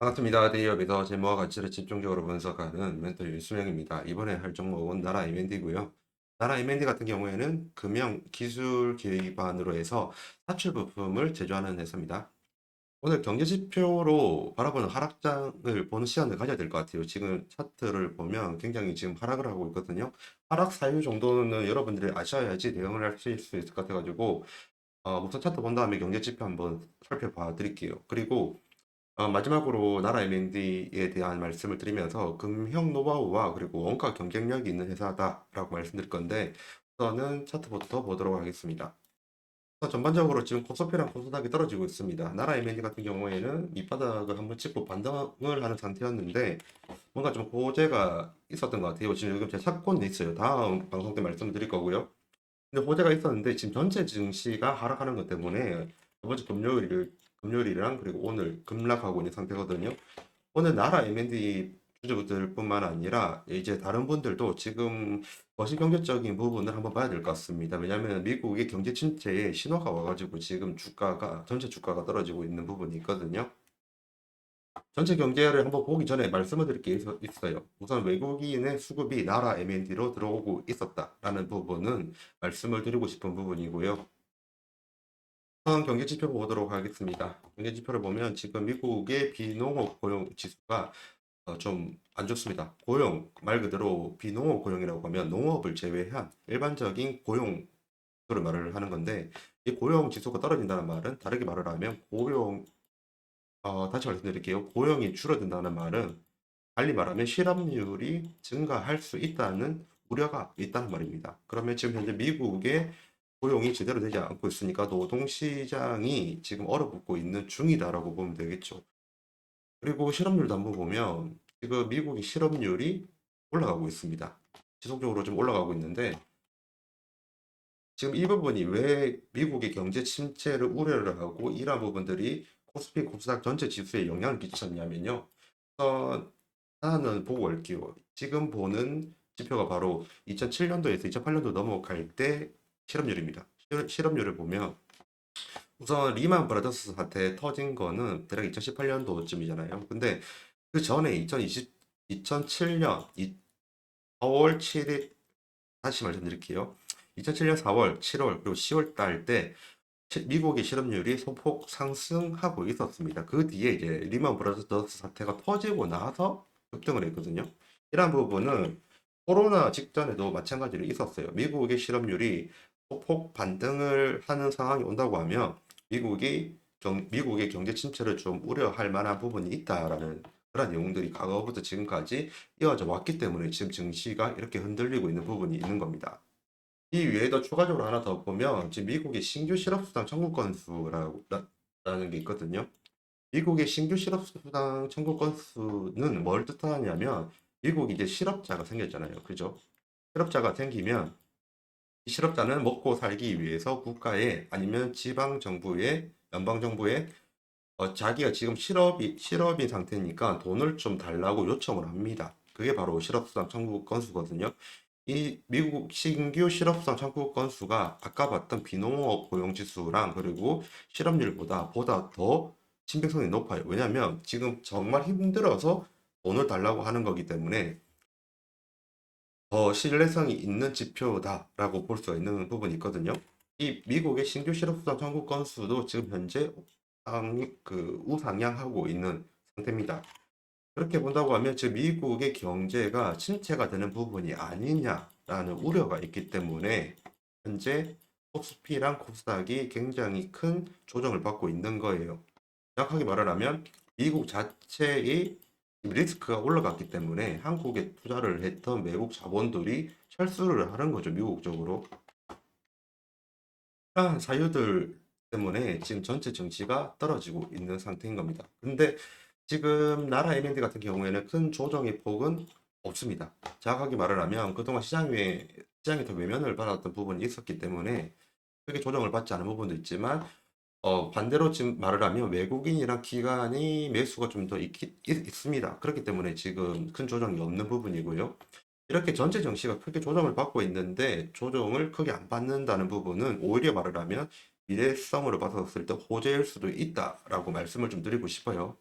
반갑습니다. 대기업에서 재무와 가치를 집중적으로 분석하는 멘tor 윤수명입니다. 이번에 할 종목은 나라 M&D고요. 나라 M&D 같은 경우에는 금형 기술 기반으로 해서 사출 부품을 제조하는 회사입니다. 오늘 경제 지표로 바라보는 하락장을 보는 시간을 가져야 될 것 같아요. 지금 차트를 보면 굉장히 지금 하락을 하고 있거든요. 하락 사유 정도는 여러분들이 아셔야지 대응을 하실 수 있을 것 같아가지고 우선 차트 본 다음에 경제 지표 한번 살펴봐 드릴게요. 그리고 마지막으로 나라 M&D에 대한 말씀을 드리면서 금형 노하우와 그리고 원가 경쟁력이 있는 회사다라고 말씀드릴 건데 우선은 차트부터 보도록 하겠습니다. 우선 전반적으로 지금 코스피랑 코스닥이 떨어지고 있습니다. 나라 M&D 같은 경우에는 밑바닥을 한번 짚고 반등을 하는 상태였는데 뭔가 좀 호재가 있었던 것 같아요. 지금 제가 찾고 있어요. 다음 방송 때 말씀을 드릴 거고요. 근데 호재가 있었는데 지금 전체 증시가 하락하는 것 때문에 저번 주 금요일이랑 그리고 오늘 급락하고 있는 상태거든요. 오늘 나라 M&D 주주들뿐만 아니라 이제 다른 분들도 지금 거시경제적인 부분을 한번 봐야 될 것 같습니다. 왜냐하면 미국의 경제 침체에 신호가 와가지고 지금 전체 주가가 떨어지고 있는 부분이 있거든요. 전체 경제를 한번 보기 전에 말씀을 드릴 게 있어요. 우선 외국인의 수급이 나라 M&D로 들어오고 있었다라는 부분은 말씀을 드리고 싶은 부분이고요. 우선 경제 지표 보도록 하겠습니다. 경제 지표를 보면 지금 미국의 비농업 고용 지수가 좀 안 좋습니다. 고용, 말 그대로 비농업 고용이라고 하면 농업을 제외한 일반적인 고용 를 말을 하는 건데 이 고용 지수가 떨어진다는 말은 다르게 말을 하면 다시 말씀드릴게요. 고용이 줄어든다는 말은 달리 말하면 실업률이 증가할 수 있다는 우려가 있다는 말입니다. 그러면 지금 현재 미국의 고용이 제대로 되지 않고 있으니까 노동시장이 지금 얼어붙고 있는 중이다라고 보면 되겠죠. 그리고 실업률도 한번 보면 지금 미국의 실업률이 올라가고 있습니다. 지속적으로 좀 올라가고 있는데 지금 이 부분이 왜 미국의 경제 침체를 우려를 하고 이러한 부분들이 코스피 코스닥 전체 지수에 영향을 끼쳤냐면요. 우선 하나는 보고 올게요. 지금 보는 지표가 바로 2007년도에서 2008년도 넘어갈 때 실업률입니다. 실업률을 보면 우선 리만 브라더스 사태 터진 거는 대략 2018년도쯤이잖아요. 근데 그 전에 2007년 4월 7일 다시 말씀드릴게요. 2007년 4월, 7월 그리고 10월 달 때 미국의 실업률이 소폭 상승하고 있었습니다. 그 뒤에 이제 리만 브라더스 사태가 터지고 나서 급등을 했거든요. 이러한 부분은 코로나 직전에도 마찬가지로 있었어요. 미국의 실업률이 소폭 반등을 하는 상황이 온다고 하면 미국의 경제 침체를 좀 우려할 만한 부분이 있다라는 그런 내용들이 과거부터 지금까지 이어져 왔기 때문에 지금 증시가 이렇게 흔들리고 있는 부분이 있는 겁니다. 이 외에도 추가적으로 하나 더 보면 지금 미국의 신규 실업수당 청구 건수라는 게 있거든요. 미국의 신규 실업수당 청구 건수는 뭘 뜻하냐면 미국이 이제 실업자가 생겼잖아요. 그죠? 실업자가 생기면 이 실업자는 먹고 살기 위해서 국가에 아니면 지방 정부에 연방 정부에 자기가 지금 실업인 상태니까 돈을 좀 달라고 요청을 합니다. 그게 바로 실업수당 청구 건수거든요. 이 미국 신규 실업수당 청구 건수가 아까 봤던 비농업 고용지수랑 그리고 실업률보다 더 신빙성이 높아요. 왜냐하면 지금 정말 힘들어서 돈을 달라고 하는 거기 때문에 더 신뢰성이 있는 지표다라고 볼 수가 있는 부분이 있거든요. 이 미국의 신규 실업수당 청구 건수도 지금 현재 우상향하고 있는 상태입니다. 그렇게 본다고 하면 지금 미국의 경제가 침체가 되는 부분이 아니냐라는 우려가 있기 때문에 현재 코스피랑 코스닥이 굉장히 큰 조정을 받고 있는 거예요. 정확하게 말을 하면 미국 자체의 리스크가 올라갔기 때문에 한국에 투자를 했던 외국 자본들이 철수를 하는 거죠, 미국 적으로. 이러한 사유들 때문에 지금 전체 증시가 떨어지고 있는 상태인 겁니다. 근데 지금 나라 M&D 같은 경우에는 큰 조정의 폭은 없습니다. 정확하게 말을 하면 그동안 시장이 더 외면을 받았던 부분이 있었기 때문에 크게 조정을 받지 않은 부분도 있지만 반대로 지금 말을 하면 외국인이랑 기관이 매수가 좀 더 있습니다. 그렇기 때문에 지금 큰 조정이 없는 부분이고요. 이렇게 전체 증시가 크게 조정을 받고 있는데 조정을 크게 안 받는다는 부분은 오히려 말을 하면 미래성으로 봤었을 때 호재일 수도 있다라고 말씀을 좀 드리고 싶어요.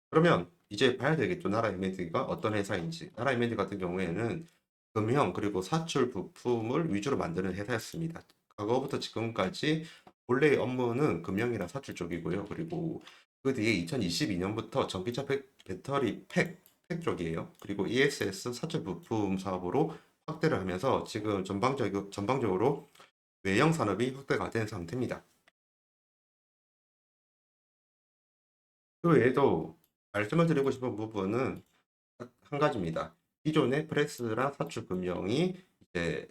그러면 이제 봐야 되겠죠. 나라 M&D가 어떤 회사인지. 나라 M&D 같은 경우에는 금형 그리고 사출 부품을 위주로 만드는 회사였습니다. 과거부터 지금까지 본래의 업무는 금형이나 사출 쪽이고요. 그리고 그 뒤에 2022년부터 전기차 배터리 팩 쪽이에요. 그리고 ESS 사출 부품 사업으로 확대를 하면서 지금 전방적으로 외형 산업이 확대가 된 상태입니다. 그 외에도 말씀을 드리고 싶은 부분은 한 가지입니다. 기존의 프레스랑 사출 금형이 이제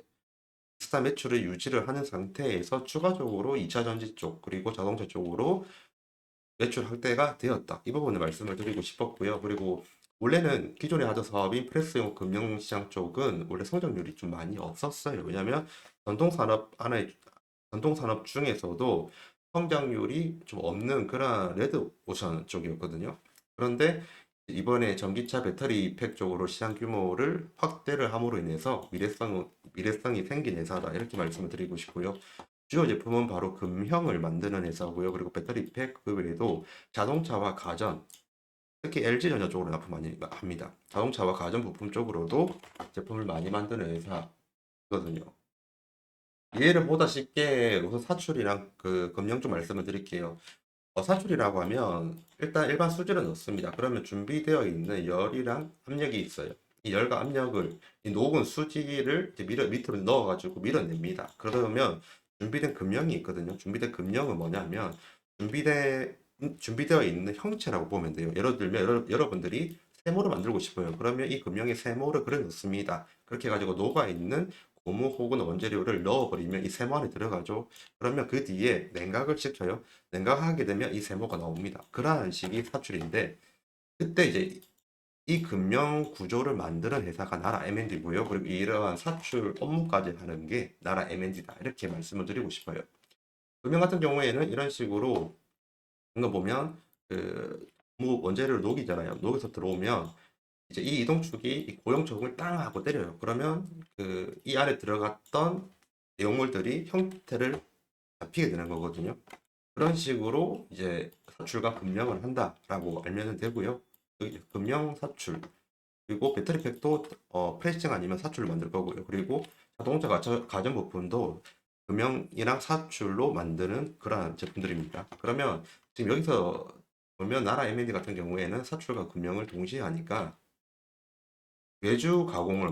스타 매출을 유지를 하는 상태에서 추가적으로 2차 전지 쪽 그리고 자동차 쪽으로 매출 확대가 되었다. 이 부분을 말씀을 드리고 싶었고요. 그리고 원래는 기존의 하드 사업인 프레스용 금융시장 쪽은 원래 성장률이 좀 많이 없었어요. 왜냐하면 전통산업 안에 전통산업 중에서도 성장률이 좀 없는 그런 레드 오션 쪽이었거든요. 그런데 이번에 전기차 배터리 팩 쪽으로 시장 규모를 확대를 함으로 인해서 미래성이 생긴 회사다. 이렇게 말씀을 드리고 싶고요. 주요 제품은 바로 금형을 만드는 회사고요. 그리고 배터리 팩 그 외에도 자동차와 가전, 특히 LG전자 쪽으로 납품 많이 합니다. 자동차와 가전 부품 쪽으로도 제품을 많이 만드는 회사거든요. 이해를 보다 쉽게 우선 사출이랑 그 금형 좀 말씀을 드릴게요. 사출이라고 하면 일단 일반 수질을 넣습니다. 그러면 준비되어 있는 열이랑 압력이 있어요. 이 열과 압력을 이 녹은 수지를 이제 밑으로 넣어가지고 밀어냅니다. 그러면 준비된 금형이 있거든요. 준비된 금형은 뭐냐면 준비되어 있는 형체라고 보면 돼요. 예를 들면 여러분들이 세모를 만들고 싶어요. 그러면 이 금형에 세모를 그려 넣습니다. 그렇게 해가지고 녹아 있는 고무 혹은 원재료를 넣어버리면 이 세모 안에 들어가죠. 그러면 그 뒤에 냉각을 시켜요. 냉각하게 되면 이 세모가 나옵니다. 그러한 식이 사출인데 그때 이제 이 금형 구조를 만드는 회사가 나라 M&D고요. 그리고 이러한 사출 업무까지 하는 게 나라 M&D다. 이렇게 말씀을 드리고 싶어요. 금형 같은 경우에는 이런 식으로 이거 보면 그 원재료를 녹이잖아요. 녹여서 들어오면 이제 이 이동축이 이 고용축을 땅 하고 때려요. 그러면 그 이 안에 들어갔던 내용물들이 형태를 잡히게 되는 거거든요. 그런 식으로 이제 사출과 금형을 한다라고 알면 되고요. 그 금형 사출 그리고 배터리팩도 프레싱 아니면 사출로 만들 거고요. 그리고 자동차 가전 부품도 금형이랑 사출로 만드는 그러한 제품들입니다. 그러면 지금 여기서 보면 나라 M&D 같은 경우에는 사출과 금형을 동시에 하니까 외주 가공을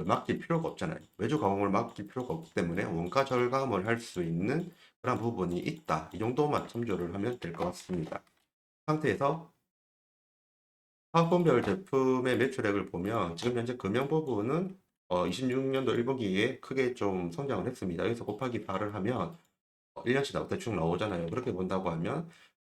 맡길 필요가 없잖아요. 외주 가공을 맡길 필요가 없기 때문에 원가 절감을 할 수 있는 그런 부분이 있다. 이 정도만 참조를 하면 될 것 같습니다. 상태에서 화분별 제품의 매출액을 보면 지금 현재 금형 부분은 26년도 1분기에 크게 좀 성장을 했습니다. 여기서 곱하기 4를 하면 1년치 대충 나오잖아요. 그렇게 본다고 하면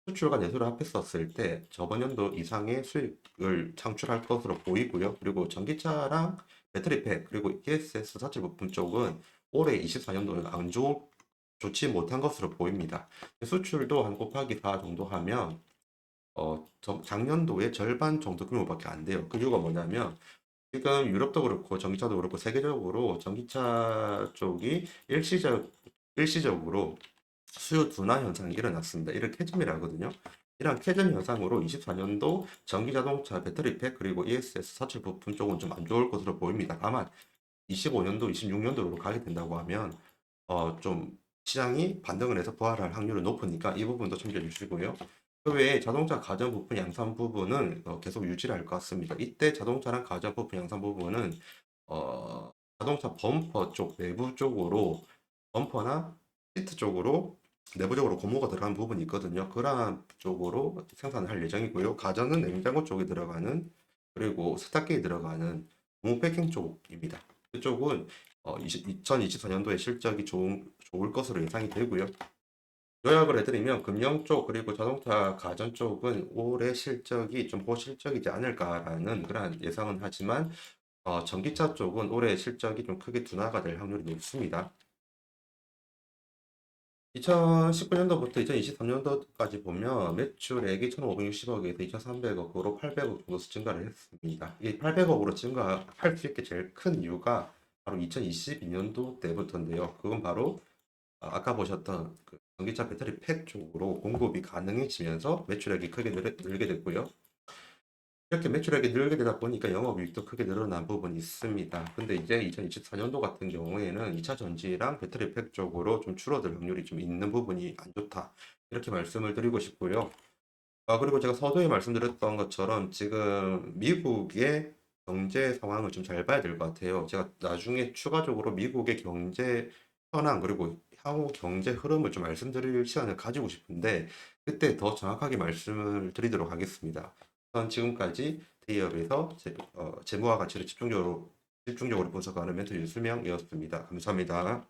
수출과 내수를 합했었을 때 저번 연도 이상의 수익을 창출할 것으로 보이고요. 그리고 전기차랑 배터리팩 그리고 ESS 사출 부품 쪽은 올해 24년도는 좋지 못한 것으로 보입니다. 수출도 한 곱하기 4 정도 하면 작년도의 절반 정도 규모밖에 안 돼요. 그 이유가 뭐냐면 지금 유럽도 그렇고 전기차도 그렇고 세계적으로 전기차 쪽이 일시적으로 수요 둔화 현상이 일어났습니다. 이를 캐즘이라 하거든요. 이러한 캐즘 현상으로 24년도 전기 자동차 배터리팩 그리고 ESS 사출 부품 쪽은 좀 안 좋을 것으로 보입니다. 다만 25년도, 26년도로 가게 된다고 하면 좀 시장이 반등을 해서 부활할 확률은 높으니까 이 부분도 참조해 주시고요. 그 외에 자동차 가전 부품 양산 부분은 계속 유지를 할 것 같습니다. 이때 자동차랑 가전 부품 양산 부분은 자동차 범퍼 쪽 내부 쪽으로 범퍼나 시트 쪽으로 내부적으로 고무가 들어가는 부분이 있거든요. 그러한 쪽으로 생산을 할 예정이고요. 가전은 냉장고 쪽에 들어가는 그리고 세탁기에 들어가는 고무 패킹 쪽입니다. 그쪽은 2024년도에 실적이 좋을 것으로 예상이 되고요. 요약을 해드리면 금융 쪽 그리고 자동차 가전 쪽은 올해 실적이 좀 호실적이지 않을까라는 그런 예상은 하지만 전기차 쪽은 올해 실적이 좀 크게 둔화가 될 확률이 높습니다. 2019년도부터 2023년도까지 보면 매출액이 1,560억에서 2,300억으로 800억 정도 증가를 했습니다. 이 800억으로 증가할 수 있게 제일 큰 이유가 바로 2022년도 때부터인데요. 그건 바로 아까 보셨던 그 전기차 배터리 팩 쪽으로 공급이 가능해지면서 매출액이 크게 늘게 됐고요. 이렇게 매출액이 늘게 되다 보니까 영업이익도 크게 늘어난 부분이 있습니다. 근데 이제 2024년도 같은 경우에는 2차 전지랑 배터리 팩 쪽으로 좀 줄어들 확률이 좀 있는 부분이 안 좋다. 이렇게 말씀을 드리고 싶고요. 그리고 제가 서두에 말씀드렸던 것처럼 지금 미국의 경제 상황을 좀 잘 봐야 될 것 같아요. 제가 나중에 추가적으로 미국의 경제 현황 그리고 향후 경제 흐름을 좀 말씀드릴 시간을 가지고 싶은데 그때 더 정확하게 말씀을 드리도록 하겠습니다. 우선 지금까지 대기업에서 재무와 가치를 집중적으로 분석하는 멘토 유수명이었습니다. 감사합니다.